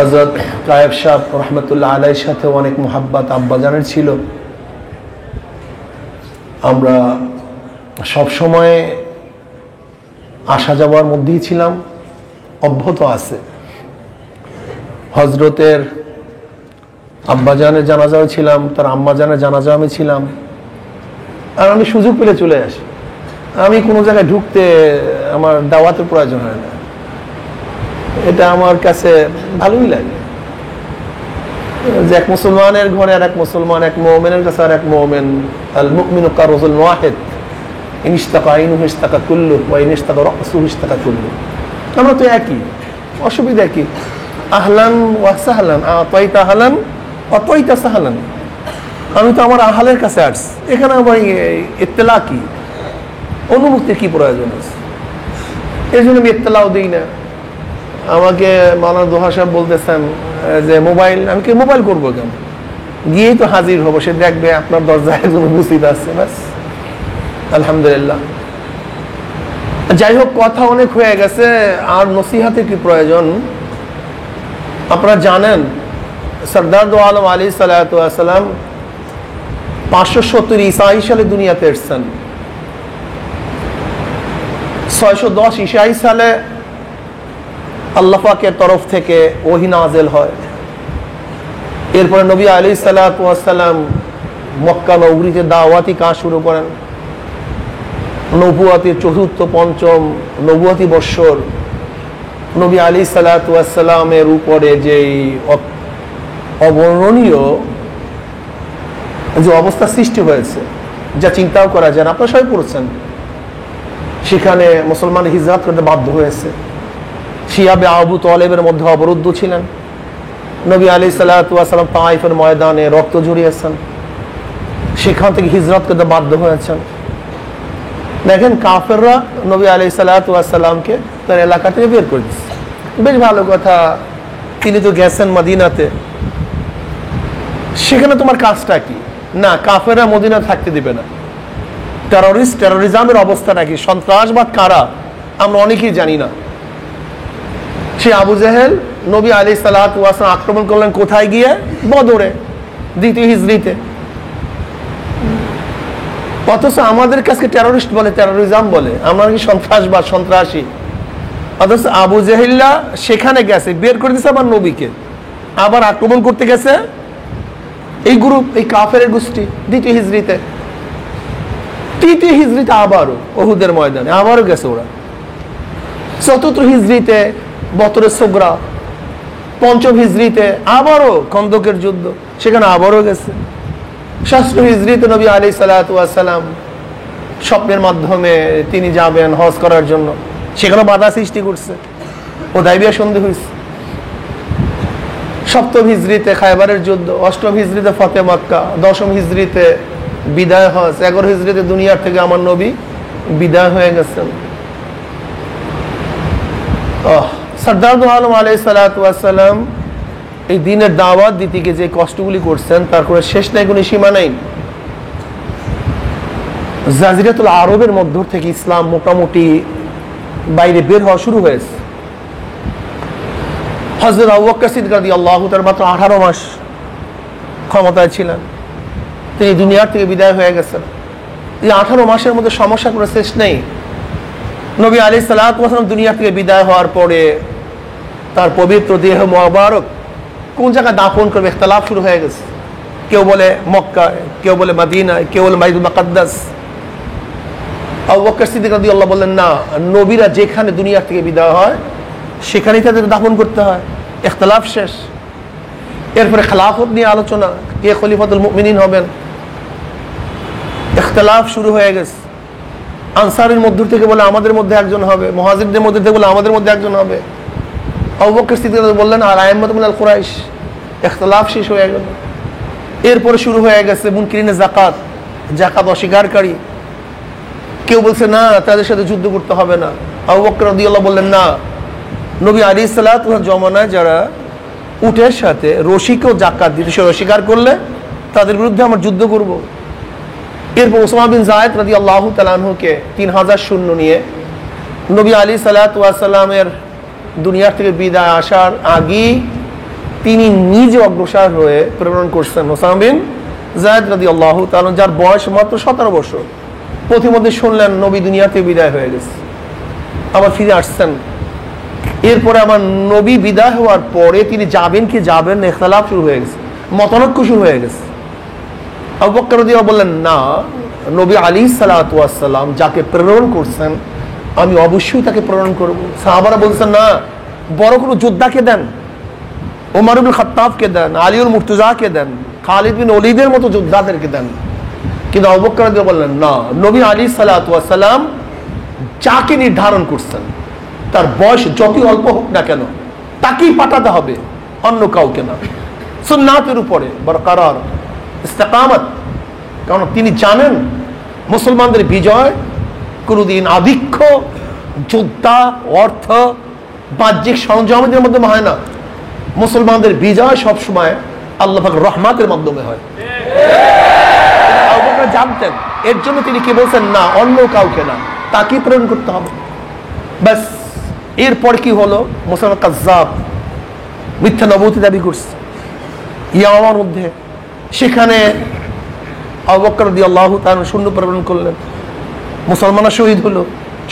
হযরত কায়েব সাহেব রহমতুল্লাহ আলাইহির সাথে অনেক মোহাব্বত আব্বাজানের ছিল। আমরা সব সময় আসা যাওয়ার মধ্যেই ছিলাম, অব্যাহত আছে। হজরতের আব্বাজানের জানাজাও ছিলাম, তার আম্মাজানের জানাজা আমি ছিলাম। আর আমি সুযোগ পেলে চলে আসি। আমি কোনো জায়গায় ঢুকতে আমার দাওয়াতের প্রয়োজন হয় না, এটা আমার কাছে ভালোই লাগে যে এক মুসলমানের ঘরে আর এক মুসলমান, এক মুমিনের কাছে আর এক মুমিন। আল মুমিনু কারজুল ওয়াহিদ, ইন ইশতাকা আইনুহু ইশতাকা কুল্লুহু ওয়া ইন ইশতাকা রাসুহু ইশতাকা কুল্লুহু। আমরা তো একই, অসুবিধা কি? আহলান ওয়া সাহলান, আতাইতা আহলান আতাইতা সাহলান। আমি তো আমার আহলের কাছে আসছি, এখানে আবার ইত্তেলা কি, অনুমতির কি প্রয়োজন আছে? এই জন্য আমি ইত্তেলাও দিই না। আমাকে মাওলানা দোহা সাহেব বলতেছেন যে মোবাইল, আমি কি মোবাইল করবো কেন? গিয়েই তো হাজির হবো, সে দেখবে আপনার দরজায় একজন উপস্থিত আছে, ব্যাস। আলহামদুলিল্লাহ। যাই হোক, কথা অনেক হয়ে গেছে, আর নসিহাতের কি প্রয়োজন? আপনারা জানেন সরদার দো আলম আলাইহিস সালাতু ওয়াস সালাম 570 ঈসাই সালে দুনিয়াতে এসেছেন। 610 ঈসাই সালে আল্লাহ পাকের তরফ থেকে ওহী নাযিল হয়। এরপরে নবী আলাইহিস সালাতু ওয়াস সালাম মক্কা নগরীতে দাওয়াতি কাজ শুরু করেন। নবুয়তের চতুর্থ পঞ্চম নবুয়তি বৎসর নবী আলাইহিস সালাতু ওয়াস সালামের উপরে যে অবর্ণনীয় যে অবস্থা সৃষ্টি হয়েছে, যা চিন্তাও করা যায় না। আপনারা সবাই পড়েছেন, সেখানে মুসলমান হিজরত করতে বাধ্য হয়েছে। শিয়াবে আবু তালেবের মধ্যে অবরুদ্ধ ছিলেন। নবী আলাইহিস সালাতু ওয়াস সালাম তায়েফের ময়দানে রক্ত ঝরিয়েছেন, সেখান থেকে হিজরত করতে বাধ্য হয়েছেন। দেখেন, কাফেররা নবী আলাইহিস সালাতু ওয়াস সালামকে তার এলাকা থেকে বের করে দিচ্ছে। বেশ ভালো কথা, তিনি তো গেছেন মদিনাতে, সেখানে তোমার কাজটা কি? না, কাফেররা মদিনা থাকতে দিবে না। টেরোরিজমের অবস্থাটা কি, সন্ত্রাসবাদ কারা আমরা অনেকেই জানি না। সে আবু জেহেল নবী আলাইহিস সালাতু ওয়াস সালাম আক্রমণ করলেন কোথায় গিয়ে? বদরে, দ্বিতীয় হিজরিতে। অথচ আমাদের কাছে টেরোরিস্ট বলে, টেরোরিজম বলে, আমরা কি সন্ত্রাসবাদ, সন্ত্রাসী। অথচ আবু জেহেল্লা সেখানে গেছে, বের করে দিয়েছে আবার নবীকে, আবার আক্রমণ করতে গেছে এই গ্রুপ, এই কাফের গোষ্ঠী দ্বিতীয় হিজরিতে। তৃতীয় হিজরিতে আবারও ওহুদের ময়দানে আবারও গেছে ওরা। চতুর্থ হিজরিতে বতরে সোগরা, পঞ্চম হিজরিতে আবারও খন্দকের যুদ্ধ, সেখানে আবারও গেছে। ষষ্ঠ হিজরিতে নবী আলাইহিস সালাতু ওয়াস সালাম স্বপ্নের মাধ্যমে তিনি যাবেন হজ করার জন্য, সেখানে বাধা সৃষ্টি করছে, হুদায়বিয়া সন্ধি হয়েছে। সপ্তম হিজরিতে খায়বারের যুদ্ধ, অষ্টম হিজরিতে ফতে মক্কা, দশম হিজরিতে বিদায় হজ, 11 হিজরিতে দুনিয়ার থেকে আমার নবী বিদায় হয়ে গেছেন। সরদার দো আলম আলাইহিস সালাতু ওয়াস সালাম এই দিনের দাওয়াত দিতে গিয়ে যে কষ্টগুলি করছেন, তার কোনো শেষ নাই, কোনো সীমা নাই। জাজিরাতুল আরবের মধ্য থেকে ইসলাম মোটামুটি বাইরে বের হওয়া শুরু হয়েছে। হযরত আবু বকর সিদ্দিক রাদিয়াল্লাহু তাআলা মাত্র 18 মাস ক্ষমতায় ছিলেন, তিনি দুনিয়ার থেকে বিদায় হয়ে গেছেন। এই 18 মাসের মধ্যে সমস্যা কোনো শেষ নেই। নবী আলাইহিস সালাতু ওয়াস সালাম দুনিয়া থেকে বিদায় হওয়ার পরে তার পবিত্র দেহ মোবারক কোন জায়গায় দাফন করবে ইখতিলাফ শুরু হয়ে গেছে। কেউ বলে মক্কা, কেউ বলে মদিনায়, কেউ বলে বাইতুল মুকাদ্দাস। আবু বকর সিদ্দিক রাদিয়াল্লাহু বললেন, না, নবীরা যেখানে দুনিয়া থেকে বিদায় হয় সেখানেই তাদের দাফন করতে হয়। ইখতিলাফ শেষ। এরপরে খেলাফত নিয়ে আলোচনা, কে খলিফাতুল মুমিনিন হবেন, ইখতিলাফ শুরু হয়ে গেছে। আনসারের মধ্য থেকে বলে আমাদের মধ্যে একজন হবে, মুহাজিরদের মধ্যে থেকে বলে আমাদের মধ্যে একজন হবে। আবু বকর সিদ্দিক বললেন আর আইম্মাতুল মিনাল কুরাইশ। ইখতিলাফ শেষ হয়ে গেল। এরপরে শুরু হয়ে গেছে মুনকিরিনে যাকাত, যাকাত অস্বীকারী। কেউ বলছে না, তাদের সাথে যুদ্ধ করতে হবে না। আবু বকর রাদিয়াল্লাহু বললেন, না, নবী আলাইহিস সালাতু ওয়াস জমানায় যারা উটের সাথে রশিকেও যাকাত দিতে, সে অস্বীকার করলে তাদের বিরুদ্ধে আমরা যুদ্ধ করব। এরপর উসামা বিন যায়েদ রাদিয়াল্লাহু তাআলা আনহুকে 3000 সৈন্য নিয়ে নবী আলাইহিস সালাতু ওয়াস সালামের দুনিয়া থেকে বিদায় আসার আগেই তিনি নিজে অগ্রসর হয়ে প্রেরণ করছেন ওসামা বিন যায়েদ রাদিয়াল্লাহু তাআলা, যার বয়স মাত্র 17 বছর। প্রতিমধ্যে শুনলেন নবী দুনিয়াতে বিদায় হয়ে গেছে, আবার ফিরে আসছেন। এরপরে আমার নবী বিদায় হওয়ার পরে তিনি যাবেন কি যাবেন না, ইখতিলাফ শুরু হয়ে গেছে, মতানৈক্য শুরু হয়ে গেছে। আবু বকর রাদিয়াল্লাহু বললেন, না, নবী আলাইহিস সালাতু ওয়াস সালাম যাকে প্রেরণ করছেন আমি অবশ্যই তাকে প্রেরণ করব। সাহাবারা বলছেন, না, বড় কোনো যোদ্ধাকে দেন, ওমর ইবনে খাত্তাবকে দেন, আলীউল মুর্তজাকে দেন, খালিদ বিন ওলীদের মতো যোদ্ধাদেরকে দেন। কিন্তু আবু বকর রাদিয়াল্লাহু বললেন, না, নবী আলাইহিস সালাতু ওয়াস সালাম যাকে নির্ধারণ করছেন তার বয়স যতই অল্প হোক না কেন তাকেই পাঠাতে হবে, অন্য কাউকে না। সুন্নাতের উপরে বরকরার ইস্তেকামত, কারণ তিনি জানেন মুসলমানদের বিজয় কোনোদিন আধিক্য, যোদ্ধা, অর্থ, বাহ্যিক সরঞ্জামের মাধ্যমে হয় না। মুসলমানদের বিজয় সবসময় আল্লাহ পাকের রহমতের মাধ্যমে হয়। আবু বকর জানতেন, এর জন্য তিনি কি বলছেন, না, অন্য কাউকে না, তাকেই প্রেরণ করতে হবে। ব্যাস, এরপর কি হলো, মুসলমান কাজ্জাব, মিথ্যা নবুয়তি দাবি করছে ইয়ামামার মধ্যে। সেখানে আবু বকর রাদিয়াল্লাহু তাআলা সৈন্য প্রেরণ করলেন, মুসলমানরা শহীদ হলো,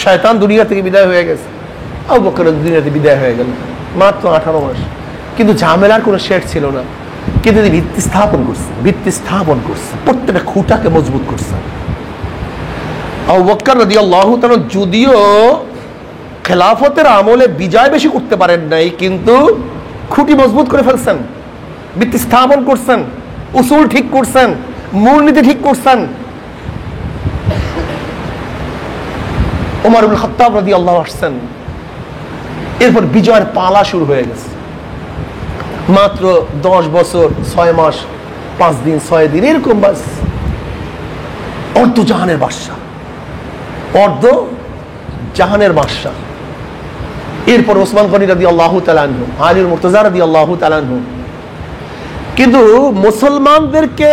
শয়তান দুনিয়া থেকে বিদায় হয়ে গেছে, আবু বকর দুনিয়াতে বিদায় হয়ে গেল, মাত্র 18 মাস। কিন্তু ঝামেলার কোনো শেষ ছিল না। কিন্তু তিনি ভিত্তি স্থাপন করছে, প্রত্যেকটা খুঁটাকে মজবুত করছে। আবু বকর রাদিয়াল্লাহু তাআলা যদিও খেলাফতের আমলে বিজয় বেশি করতে পারেন নাই, কিন্তু খুঁটি মজবুত করে ফেলছেন, ভিত্তি স্থাপন করছেন, উসুল ঠিক করছেন, মূলনীতি ঠিক করছেন। ওমর ইবনে খাত্তাব রাদিয়াল্লাহু আসছেন, এরপর বিজয়ের পালা শুরু হয়ে গেছে। মাত্র 10 বছর 6 মাস 5 দিন 6 দিন এরকম, বাস অর্ধ জাহানের বাদশা। এরপর ওসমান গনি রাদিয়াল্লাহু তাআলা আনহু, আলী মুর্তজা রাদিয়াল্লাহু তাআলা আনহু। কিন্তু মুসলমানদেরকে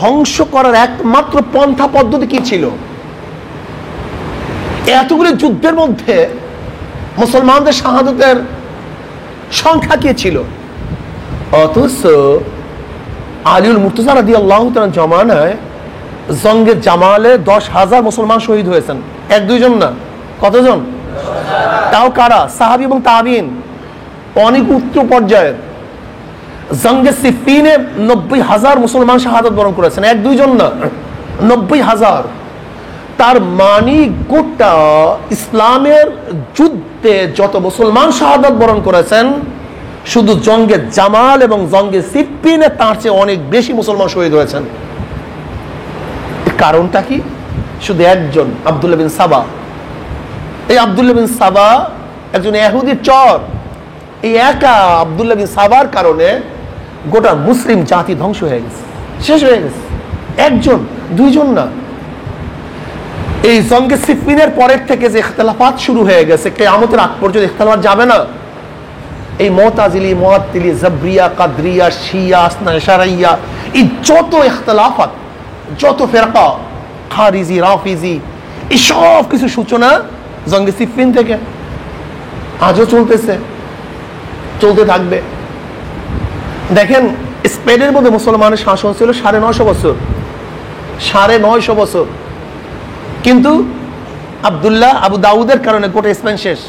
ধ্বংস করার একমাত্র পন্থা পদ্ধতি কি ছিল? এতগুলো যুদ্ধের মধ্যে মুসলমানদের শাহাদাতের সংখ্যা কি ছিল? অথচ আলীউল মুর্তজা রাদিয়াল্লাহু তাআলা জমানায় জঙ্গে জামালে 10,000 মুসলমান শহীদ হয়েছেন, 1-2 জন না, কতজন? তাও কারা? সাহাবী এবং তাবিঈন, অনেক উচ্চ পর্যায়ের। জঙ্গে সিফিনে 90,000 মুসলমান শাহাদাত বরণ করেছেন, 1-2 জন না, 90,000। তার মানে গোটা ইসলামের যুদ্ধে যত মুসলমান শাহাদাত বরণ করেছেন, শুধু জঙ্গে জামাল এবং জঙ্গে সিফিনে তার চেয়ে অনেক বেশি মুসলমান শহীদ হয়েছেন। কারণটা কি? শুধু একজন, আব্দুল্লাহ বিন সাবা। এই আব্দুল্লাহ বিন সাবা একজন ইহুদির চর। এই একা আব্দুল্লাহ বিন সাবার কারণে গোটা মুসলিম জাতি ধ্বংস হয়ে গেছে, শেষ হয়ে গেছে। 1 জন 2 জন না। এই জঙ্গে সিফিনের পরের থেকে যে ইখতিলাফাত শুরু হয়ে গেছে, কিয়ামতের আগ পর্যন্ত ইখতিলাফ যাবে না। এই মুতাজিলি, মুআত্তিলি, জাবরিয়া, কাদরিয়া, শিয়া, আসনা ইশারাইয়া, এই যত ইখতিলাফাত, যত ফিরকা, খারিজি, রাফিজি, এই সব কিছু সূচনা জঙ্গে সিফিন থেকে। আজও চলতেছে, চলতে থাকবে। দেখেন, স্পেনের মধ্যে মুসলমানের শাসন ছিল 950 বছর, 950 বছর। কিন্তু আবু দাউদের কারণে গোটা স্পেন শেষ।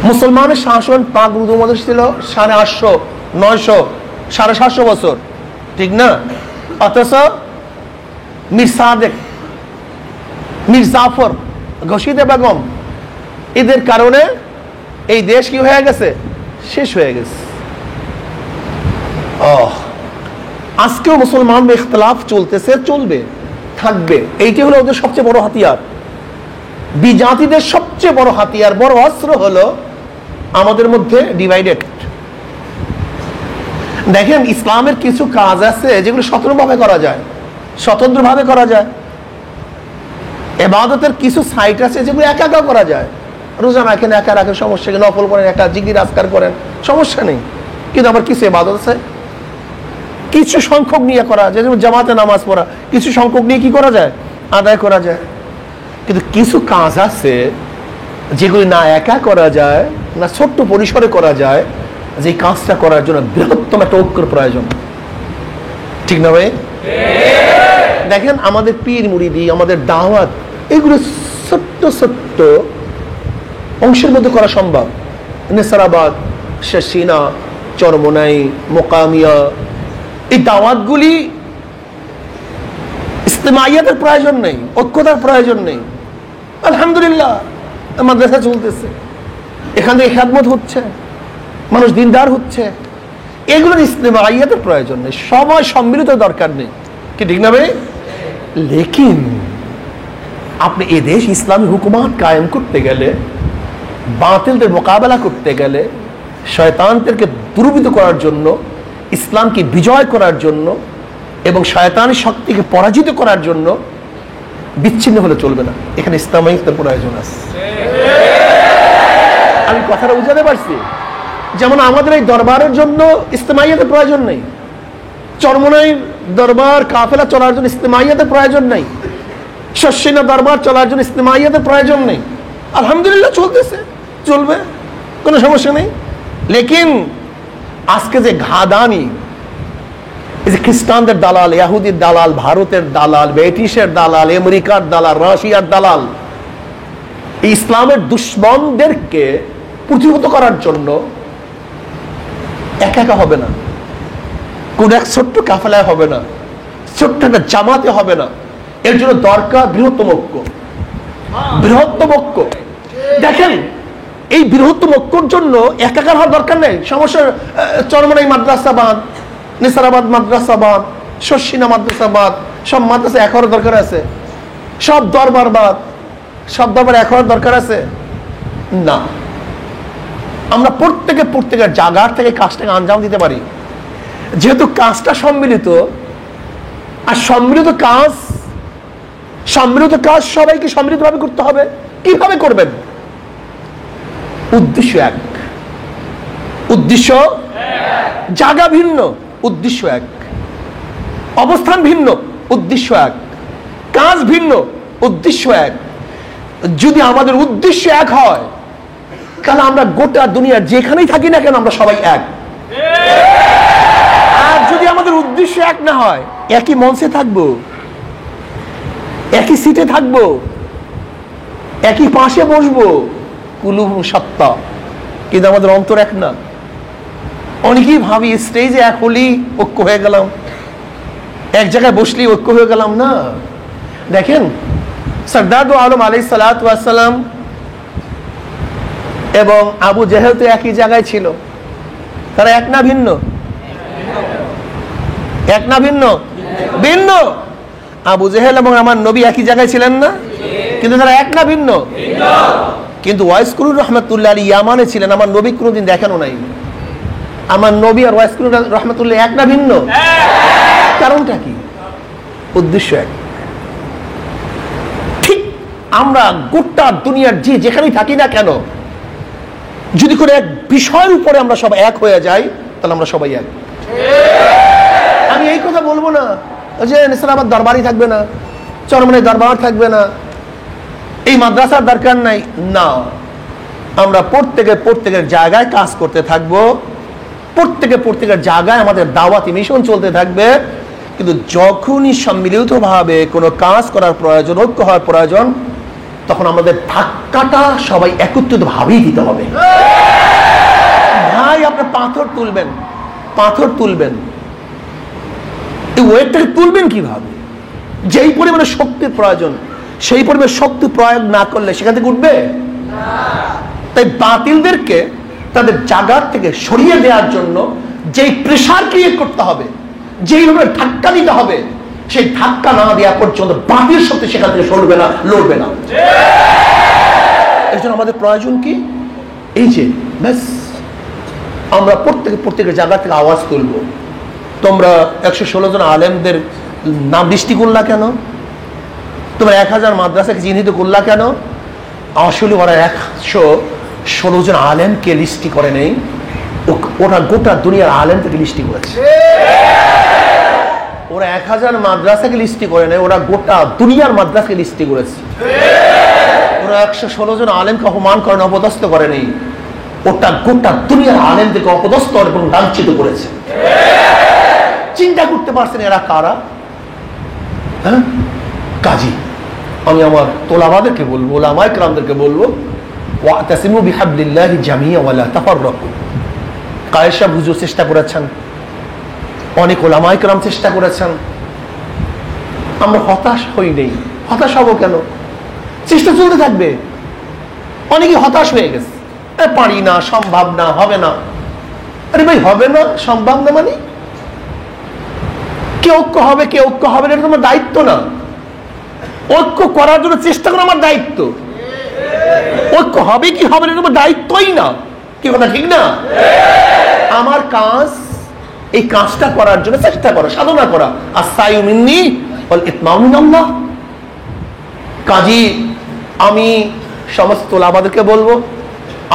মুসলমানের শাসন পাক মধ্যে ছিল 850, 900, 750 বছর, ঠিক না? অথচ মীর সাদেক, মীর জাফর, ঘসিদে বেগম, এদের কারণে এই দেশ কি হয়ে গেছে? শেষ হয়ে গেছে। আজকেও মুসলমানদের ইখতিলাফ চলতেছে, চলবে, থাকবে। এইটি হলো ওদের সবচেয়ে বড় হাতিয়ার। বিজাতিদের সবচেয়ে বড় হাতিয়ার, বড় অস্ত্র হলো আমাদের মধ্যে ডিভাইডেড। দেখেন, ইসলামের কিছু কাজ আছে যেগুলো স্বতন্ত্রভাবে করা যায়। ইবাদতের কিছু সাইট আছে যেগুলো একা একা করা যায়। রোজা রাখেন, একা রাখেন, সমস্যা নেই। নফল করেন, একা জিকির আজকার করেন, সমস্যা নেই। কিন্তু আবার কিছু ইবাদত আছে কিছু সংখ্যক নিয়ে করা যায়, যেমন জামাতে নামাজ পড়া, কিছু সংখ্যক নিয়ে কি করা যায়? আদায় করা যায়। কিন্তু কিছু কাজ আছে যেগুলি না একা করা যায়, না ছোট্ট পরিসরে করা যায়, যে কাজটা করার জন্য বৃহত্তম একটা ঐক্যের প্রয়োজন, ঠিক না ভাই? দেখেন আমাদের পীর মুরিদি, আমাদের দাওয়াত, এগুলো ছোট্ট ছোট্ট অংশের মধ্যে করা সম্ভব। নেসারাবাদ, শেরশিনা, চরমোনাই, মোকামিয়া, এই দাওয়াতগুলি ইজতিমাইয়াতের প্রয়োজন নেই, ঐক্যতার প্রয়োজন নেই। আলহামদুলিল্লাহ মাদ্রাসা চলতেছে, এখান থেকে খেদমত হচ্ছে, মানুষ দিনদার হচ্ছে, এগুলোর ইজতিমাইয়াতের প্রয়োজন নেই, সবাই সম্মিলিত দরকার নেই, কি ঠিক না ভাই? লেকিন আপনি এদেশ ইসলামী হুকুমাত কায়েম করতে গেলে, বাতিলদের মোকাবেলা করতে গেলে, শয়তানদেরকে দুর্বৃত্ত করার জন্য, ইসলামকে বিজয় করার জন্য এবং শয়তানের শক্তিকে পরাজিত করার জন্য বিচ্ছিন্ন হলে চলবে না। এখানে ইসলামাইয়াতের প্রয়োজন আছে। আমি কথাটা বুঝাতে পারছি? যেমন আমাদের এই দরবারের জন্য ইজতিমাইয়াতের প্রয়োজন নেই, চরমোনাই দরবার কাফেলা চলার জন্য ইজতিমাইয়াতের প্রয়োজন নেই, শর্ষিনা দরবার চলার জন্য ইজতিমাইয়াতের প্রয়োজন নেই। আলহামদুলিল্লাহ চলতেছে, চলবে, কোনো সমস্যা নেই। লেকিন আজকে যে ঘাদানি, এই যে খ্রিস্টানদের দালাল, ইহুদির দালাল, ভারতের দালাল, ব্রিটিশের দালাল, আমেরিকার দালাল, রাশিয়ার দালাল, এই ইসলামের দুশ্মনদেরকে প্রতিহত করার জন্য একা একা হবে না, কোন এক ছোট্ট কাফেলায় হবে না, ছোট্ট একটা জামাতে হবে না। এর জন্য দরকার বৃহত্তম ঐক্য, বৃহত্তম ঐক্য। দেখেন এই বৃহত্তম ঐক্যর জন্য একাকার হওয়ার দরকার নেই। সমস্যা চরমোনাই মাদ্রাসাবাদ, নেসারাবাদ মাদ্রাসাবাদ, শর্ষিনা মাদ্রাসাবাদ, সব মাদ্রাসা এক হওয়ার দরকার আছে, সব দরবারবাদ, সব দরবার এক হওয়ার দরকার আছে না। আমরা প্রত্যেকের জায়গার থেকে কাজটাকে আঞ্জাম দিতে পারি, যেহেতু কাজটা সম্মিলিত। আর সম্মিলিত কাজ সবাইকে সম্মিলিতভাবে করতে হবে। কিভাবে করবেন? উদ্দেশ্য এক, উদ্দেশ্য জায়গা ভিন্ন, উদ্দেশ্য এক, অবস্থান ভিন্ন, উদ্দেশ্য এক, কাজ ভিন্ন, উদ্দেশ্য এক। যদি আমাদের উদ্দেশ্য এক হয় তাহলে আমরা গোটা দুনিয়ার যেখানেই থাকি না কেন আমরা সবাই এক। আর যদি আমাদের উদ্দেশ্য এক না হয়, একই মঞ্চে থাকবো, একই সিটে থাকবো, একই পাশে বসবো, কুলুব সত্তা, কিন্তু আমাদের অন্তর এক না। অনেকেই ভাবি স্টেজে এক হলেই ঐক্য হয়ে গেলাম, এক জায়গায় বসলেই ঐক্য হয়ে গেলাম। না, দেখেন সরদার দু আলম আলাইহিস সালাতু ওয়াস সালাম এবং আবু জেহেল তো একই জায়গায় ছিল, তারা এক না ভিন্ন? এক না ভিন্ন? ভিন্ন। আবু জেহেল এবং আমার নবী একই জায়গায় ছিলেন না, কিন্তু তারা এক না ভিন্ন? কিন্তু ওয়াইসকুরুর রহমাতুল্লাহ আলী ইয়ামানে ছিলেন, আমার নবী কোনোদিন দেখানো নাই। আমার নবী আর ওয়াইসকুরুর রহমাতুল্লাহ এক না ভিন্ন? কারণটা কি? উদ্দেশ্য এক। ঠিক আমরা গোটা দুনিয়ার যেখানেই থাকি না কেন, যদি করে এক বিষয়ের উপরে আমরা সব এক হয়ে যাই, তাহলে আমরা সবাই এক। আমি এই কথা বলবো না যে নেসারাবাদ দরবারই থাকবে না, চরমোনাই দরবার থাকবে না, এই মাদ্রাসার দরকার নাই। না, আমরা প্রত্যেকের জায়গায় কাজ করতে থাকবো, প্রত্যেকের জায়গায় আমাদের দাওয়াতি মিশন চলতে থাকবে। কিন্তু যখনই সম্মিলিতভাবে কোনো কাজ করার প্রয়োজন, ঐক্য হওয়ার প্রয়োজন, তখন আমাদের ধাক্কাটা সবাই একত্রিত ভাবেই দিতে হবে। ভাই আপনি পাথর তুলবেন, এই ওয়েটটাকে তুলবেন কিভাবে? যেই পরিমাণে শক্তির প্রয়োজন, সেই পরিমাণে শক্তি প্রয়োগ না করলে সেখান থেকে উঠবে না। তাই বাতিলদেরকে তাদের জায়গার থেকে সরিয়ে দেওয়ার জন্য যেই প্রেসার ক্রিয়েট করতে হবে, যেইভাবে ধাক্কা দিতে হবে, সেই ধাক্কা না দেওয়া পর্যন্ত বাতিল শক্তি সেখান থেকে সরবে না, লড়বে না। এর জন্য আমাদের প্রয়োজন কি? এই যে ব্যাস আমরা প্রত্যেকের জায়গা থেকে আওয়াজ তুলব। তোমরা 116 জন আলেমদের নাম লিস্টি করলা কেন? তোমরা 1000 মাদ্রাসাকে চিহ্নিত করলা কেন? আসলে ওরা 116 জন আলেমকে লিস্টি করে নেই, ওরা গোটা দুনিয়ার আলেম থেকে লিস্টি করেছে। ওরা 1000 মাদ্রাসাকে লিস্টি করে নেই, ওরা গোটা দুনিয়ার মাদ্রাসাকে লিস্টি করেছে। ওরা 116 জন আলেমকে অপমান করে, অপদস্থ করে নেই, ওটা গোটা দুনিয়ার আলেমদেরকে অপদস্থ এবং লাঞ্ছিত করেছে। চিন্তা করতে পারছেন এরা কারা? হ্যাঁ, কাজী আমি আমার তোলাবাদেরকে বলবো, ওলামায়ে কেরামদেরকে বলবো, ওয়াতাসিমু বিহাবলিল্লাহি জামিআ ওয়া লা তাফাররাকু। কায়েস সাহেব হুজুর চেষ্টা করেছেন, অনেক ওলামায়ে কেরাম চেষ্টা করেছেন। আমরা হতাশ হই নেই। হতাশ হবো কেন? চেষ্টা চলতে থাকবে। অনেকে হতাশ হয়ে গেছে, পারি না, সম্ভব না, হবে না। আরে ভাই, হবে না সম্ভব না মানে কে ঐক্য হবে কে ঐক্য হবে না, এটা তোমার দায়িত্ব না। ঐক্য করার জন্য চেষ্টা করা আমার দায়িত্ব। ঐক্য হবে কি হবে না তোমার দায়িত্বই না। কি কথা ঠিক না? আমার কাজ এই কাজটা করার জন্য চেষ্টা করা, সাধনা করা। আস-সাইয়ু মিন্নি ওয়াল ইতমাউ মিনাল্লাহ। কাজী আমি সমস্ত ওলামাদেরকে বলবো,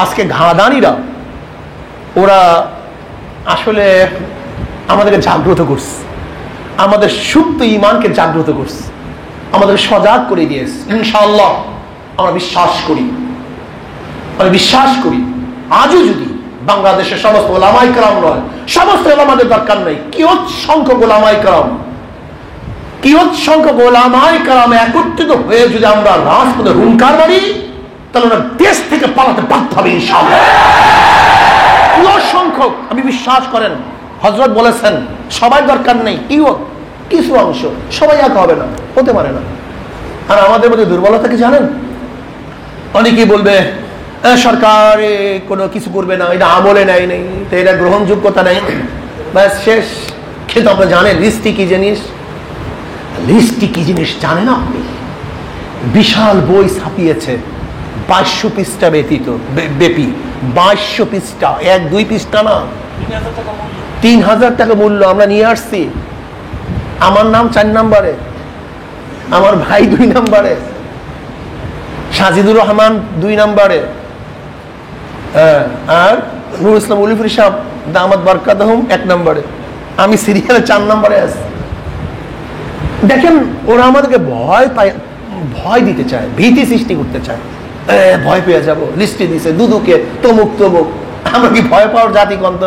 আজকে ঘাদানিরা ওরা আসলে আমাদেরকে জাগ্রত করছে, আমাদের সুপ্ত ঈমানকে জাগ্রত করছে, আমাদের সজাগ করে দিয়েছে। ইনশাআল্লাহ আমরা বিশ্বাস করি, আমি বিশ্বাস করি আজও যদি বাংলাদেশের সমস্ত ওলামায়ে কেরাম নয়, সমস্ত ওলামাদের দরকার নেই, কিয়ৎ সংখ্যক ওলামায়ে কেরাম, কিয়ৎ সংখ্যক ওলামায়ে কেরাম একত্রিত হয়ে যদি আমরা রাজপথে হুঙ্কার মারি, তাহলে ওরা দেশ থেকে পালাতে বাধ্য হবে ইনশাআল্লাহ। কিয়ৎ সংখ্যক, আমি বিশ্বাস করেন হযরত বলেছেন সবাই দরকার নেই, কিয়ৎ কিছু অংশ, সবাই এক হবে না, হতে পারে না। আর আমাদের মধ্যে দুর্বলতা কি জানেন? অনেকেই বলবে সরকার কোনো কিছু করবে না, এটা আমলে নেয় নেই, তো এটা গ্রহণযোগ্যতা নেই, ব্যাস শেষ। কিন্তু আপনি জানেন লিস্টি কি জিনিস? লিস্টি কি জিনিস জানেন আপনি? বিশাল বই ছাপিয়েছে, 2200 পৃষ্ঠা ব্যতীত ব্যাপী, 2200 পৃষ্ঠা, 1-2 পৃষ্ঠা না, 3000 টাকা মূল্য। আমরা নিয়ে আসছি, আমার নাম 4 নম্বরে, আমার ভাই 2 নম্বরে, সাজিদুর রহমান 2 নম্বরে, আর নুরুল ইসলাম উলিফুর সাহেব দামাত বারকাতুহুম 1 নম্বরে, আমি সিরিয়ালে 4 নম্বরে আছি। দেখেন ওরা আমাদেরকে ভয় দিতে চায়, ভীতি সৃষ্টি করতে চায়, ভয় পেয়ে যাব, লিস্টে দিছে দুদুকে তমুক তমুক। আমরা কি ভয় পাওয়ার জাতি কন্ত?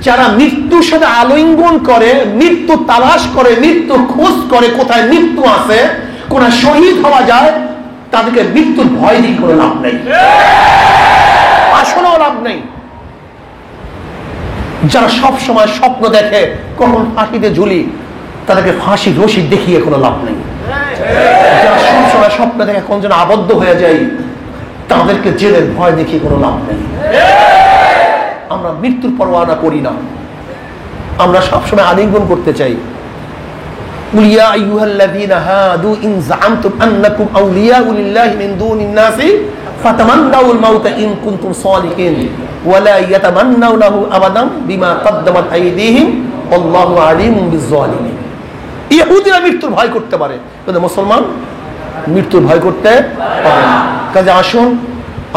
যারা মৃত্যুর সাথে আলিঙ্গন করে, মৃত্যু তালাশ করে, মৃত্যু খোঁজ করে, কোথায় মৃত্যু আছে, কোথায় শহীদ হওয়া যায়, তাদেরকে মৃত্যুর ভয় দিয়ে কোনো লাভ নেই, আসলেও লাভ নেই। যারা সব সময় স্বপ্ন দেখে কখন ফাঁসিতে ঝুলি, তাদেরকে ফাঁসি রশি দেখিয়ে কোনো লাভ নেই। যারা সব সময় স্বপ্ন দেখে কোন যেন আবদ্ধ হয়ে যায়, তাদেরকে জেলের ভয় দেখিয়ে কোনো লাভ নেই। আমরা মৃত্যুর পরোয়া করি না, আমরা সবসময় আলিঙ্গন করতে চাই। উলিয়া আইয়ুহাল্লাযীনা হাদু ইন যাআমতুম আন্নাকুম আউলিয়াউ লিল্লাহি মিন দুনিন নাসি ফাতামান্নাউল মাউতা ইন কুনতুম সালিহিন ওয়া লা ইয়াতামান্নাউনাহু আবাদান বিমা কদ্দামাত আইদিহিম আল্লাহু আলিমুম বিয-যালিমিন। ইহুদিরা মৃত্যুর ভয় করতে পারে, কিন্তু মুসলমান মৃত্যুর ভয় করতে পারে না। কাজে আসুন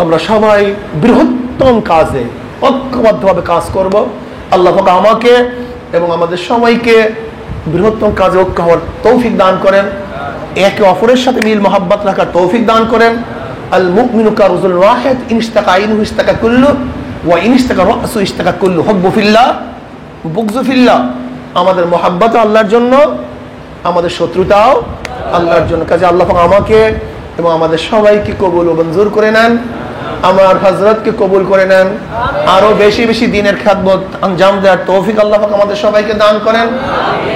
আমরা সবাই বৃহত্তম কাজে ঐক্যবদ্ধভাবে কাজ করব। আল্লাহ পাক আমাকে এবং আমাদের সবাইকে বৃহত্তম কাজে ঐক্য হওয়ার তৌফিক দান করেন, একে অপরের সাথে মিল মহাব্বত রাখার তৌফিক দান করেন। আল মুমিনু কারজুল ওয়াহিদ ইন ইশতাকা আইনুহু ইশতাকা কুল্লু ওয়া ইন ইশতাকা রাসু ইশতাকা কুল্লু। হুব্বু ফিল্লাহ বুগযু ফিল্লাহ। আমাদের মহাব্বত আল্লাহর জন্য, আমাদের শত্রুতাও আল্লাহর জন্য। কাজে আল্লাহ পাক আমাকে এবং আমাদের সবাইকে কবুল ও মঞ্জুর করে নেন, আমার হযরতকে কবুল করে নেন, আরো বেশি বেশি দিনের খেদমত আঞ্জাম দেওয়ার তৌফিক আল্লাহ পাক আমাদের সবাইকে দান করেন,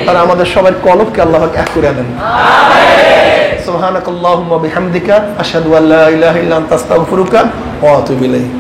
আর আমাদের সবার কলবকে আল্লাহ পাক এক করে দেন। আমিন। সুবহানাকাল্লাহুম্মা বিহামদিকা আশহাদু আল্লা ইলাহা ইল্লা আনতা আস্তাগফিরুকা ওয়া আতুবু ইলাইক।